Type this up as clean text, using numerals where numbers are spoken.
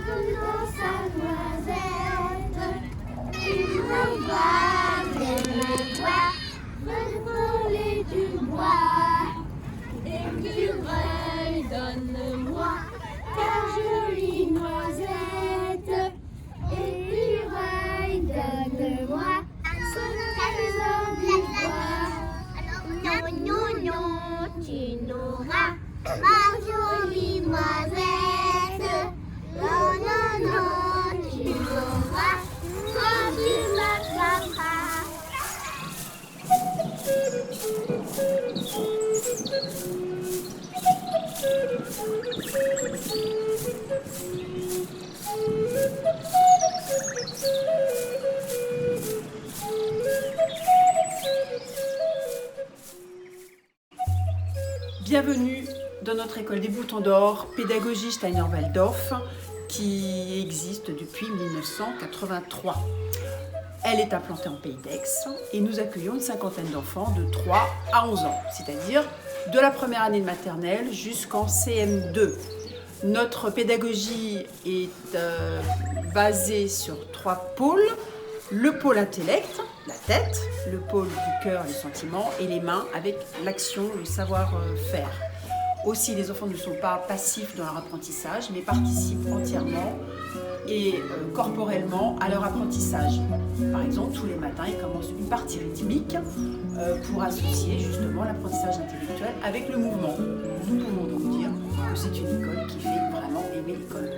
dans sa noisette, une baguette de bois, veut voler du bois. Écureuil, donne-moi ta jolie noisette. Écureuil, donne-moi son trésor du bois. Non, non, non, tu n'auras ma jolie noisette. Non, non, non, tu l'auras quand tu m'attraperas. Bienvenue dans notre école des Boutons d'Or, pédagogie Steiner-Waldorf, qui existe depuis 1983. Elle est implantée en Pays d'Aix et nous accueillons une cinquantaine d'enfants de 3 à 11 ans, c'est-à-dire de la première année de maternelle jusqu'en CM2. Notre pédagogie est basée sur 3 pôles. Le pôle intellect, la tête, le pôle du cœur, les sentiments, et les mains avec l'action, le savoir-faire. Aussi, les enfants ne sont pas passifs dans leur apprentissage, mais participent entièrement et corporellement à leur apprentissage. Par exemple, tous les matins, ils commencent une partie rythmique pour associer justement l'apprentissage intellectuel avec le mouvement. Nous pouvons donc dire que c'est une école qui fait vraiment aimer l'école.